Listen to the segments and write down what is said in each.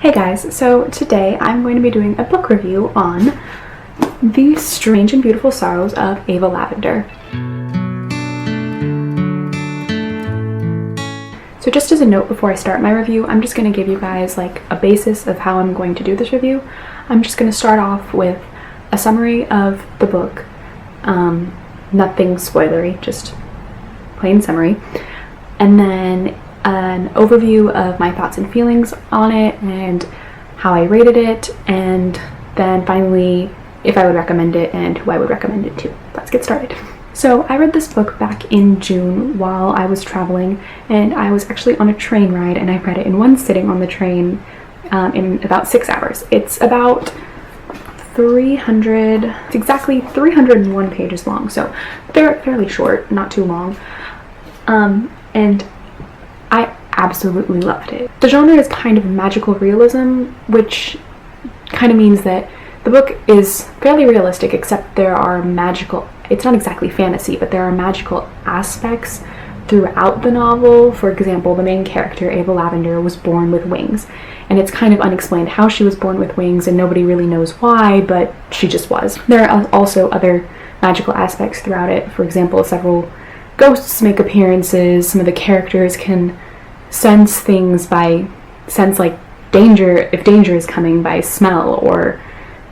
Hey guys, so today I'm going to be doing a book review on The Strange and Beautiful Sorrows of Ava Lavender. So just as a note before I start my review, I'm just going to give you guys like a basis of how I'm going to do this review. I'm just going to start off with a summary of the book, nothing spoilery, just plain summary, and then an overview of my thoughts and feelings on it and how I rated it, and then finally if I would recommend it and who I would recommend it to. Let's get started. So I read this book back in June while I was traveling, and I was actually on a train ride, and I read it in one sitting on the train in about 6 hours. It's about exactly 301 pages long, so they're fairly short, not too long, and I absolutely loved it. The genre is kind of magical realism, which kind of means that the book is fairly realistic, except there are magical, it's not exactly fantasy, but there are magical aspects throughout the novel. For example, the main character, Ava Lavender, was born with wings, and it's kind of unexplained how she was born with wings, and nobody really knows why, but she just was. There are also other magical aspects throughout it. For example, several ghosts make appearances. Some of the characters can sense things like danger, if danger is coming, by smell or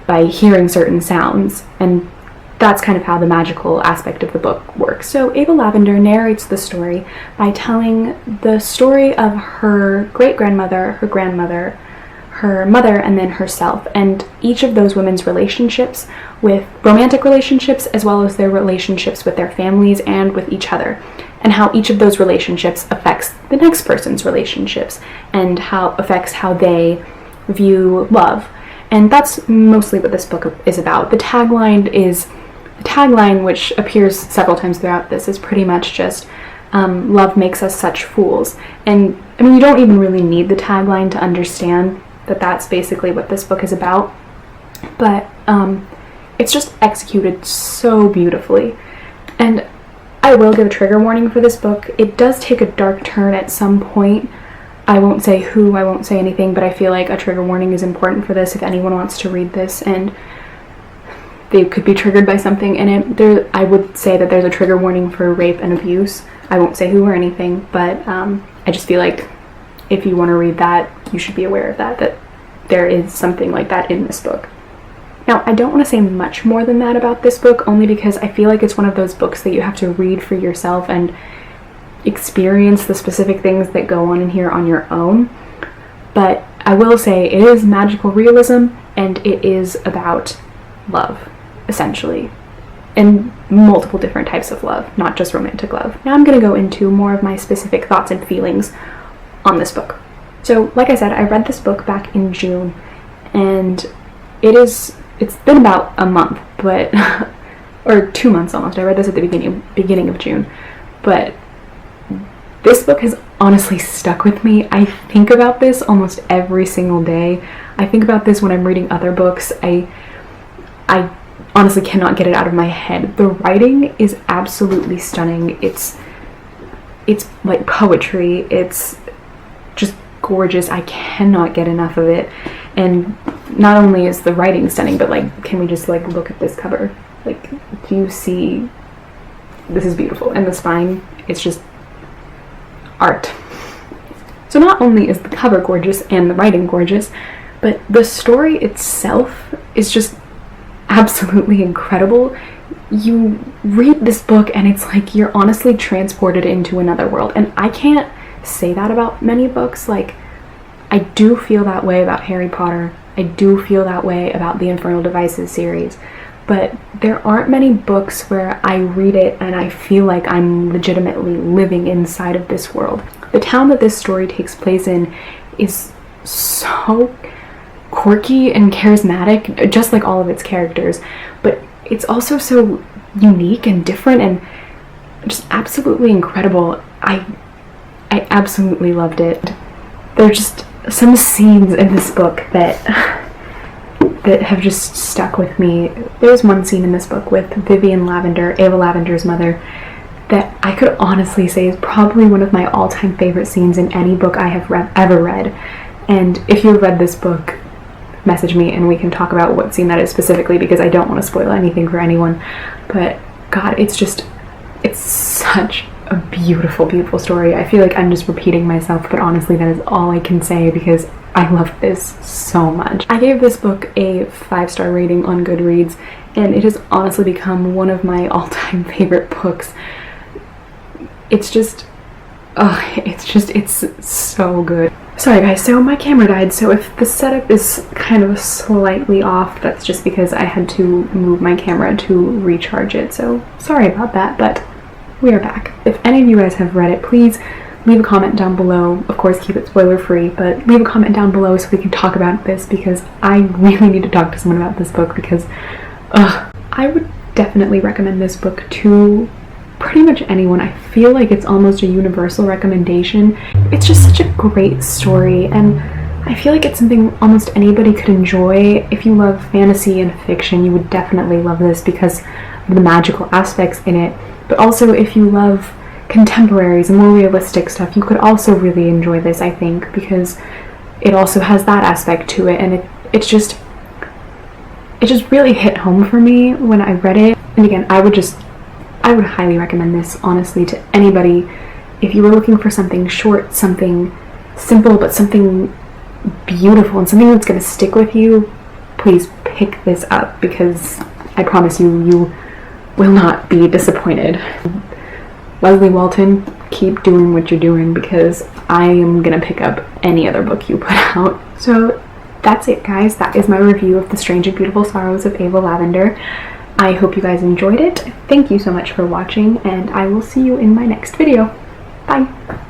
by hearing certain sounds, and that's kind of how the magical aspect of the book works. So Ava Lavender narrates the story by telling the story of her great-grandmother, her grandmother, her mother, and then herself, and each of those women's relationships, with romantic relationships as well as their relationships with their families and with each other, and how each of those relationships affects the next person's relationships and how affects how they view love. And that's mostly what this book is about. The tagline, which appears several times throughout this, is pretty much just love makes us such fools. And I mean, you don't even really need the tagline to understand that that's basically what this book is about, but it's just executed so beautifully. And I will give a trigger warning for this book. It does take a dark turn at some point. I won't say who, I won't say anything, but I feel like a trigger warning is important for this if anyone wants to read this and they could be triggered by something in it. I would say that there's a trigger warning for rape and abuse. I won't say who or anything, but I just feel like if you want to read that, you should be aware of that there is something like that in this book. Now, I don't want to say much more than that about this book, only because I feel like it's one of those books that you have to read for yourself and experience the specific things that go on in here on your own. But I will say it is magical realism, and it is about love, essentially, and multiple different types of love, not just romantic love. Now I'm going to go into more of my specific thoughts and feelings on this book. So, like I said, I read this book back in June, and it's been about a month, but or 2 months almost. I read this at the beginning of June, but this book has honestly stuck with me. I think about this almost every single day. I think about this when I'm reading other books. I honestly cannot get it out of my head. The writing is absolutely stunning. It's like poetry. It's just gorgeous. I cannot get enough of it. And not only is the writing stunning, but like, can we just like look at this cover? Like, do you see? This is beautiful. And the spine, it's just art. So not only is the cover gorgeous and the writing gorgeous, but the story itself is just absolutely incredible. You read this book and it's like you're honestly transported into another world. And I can't say that about many books. Like, I do feel that way about Harry Potter. I do feel that way about the Infernal Devices series. But there aren't many books where I read it and I feel like I'm legitimately living inside of this world. The town that this story takes place in is so quirky and charismatic, just like all of its characters, but it's also so unique and different and just absolutely incredible. I absolutely loved it. There are just some scenes in this book that have just stuck with me. There's one scene in this book with Vivian Lavender, Ava Lavender's mother, that I could honestly say is probably one of my all-time favorite scenes in any book I have ever read. And if you've read this book, message me and we can talk about what scene that is specifically, because I don't want to spoil anything for anyone. But God, it's such a beautiful, beautiful story. I feel like I'm just repeating myself, but honestly that is all I can say because I love this so much. I gave this book a 5-star rating on Goodreads, and it has honestly become one of my all-time favorite books. It's so good. Sorry guys, so my camera died, so if the setup is kind of slightly off, that's just because I had to move my camera to recharge it, so sorry about that, but we are back. If any of you guys have read it, please leave a comment down below. Of course, keep it spoiler free, but leave a comment down below so we can talk about this, because I really need to talk to someone about this book, because I would definitely recommend this book to pretty much anyone. I feel like it's almost a universal recommendation. It's just such a great story, and I feel like it's something almost anybody could enjoy. If you love fantasy and fiction, you would definitely love this because of the magical aspects in it. But also, if you love contemporaries and more realistic stuff, you could also really enjoy this, I think, because it also has that aspect to it, and it just really hit home for me when I read it. And again, I would highly recommend this, honestly, to anybody. If you were looking for something short, something simple, but something beautiful and something that's going to stick with you, please pick this up, because I promise you will not be disappointed. Leslie Walton, keep doing what you're doing, because I am going to pick up any other book you put out. So that's it, guys. That is my review of The Strange and Beautiful Sorrows of Ava Lavender. I hope you guys enjoyed it. Thank you so much for watching, and I will see you in my next video. Bye!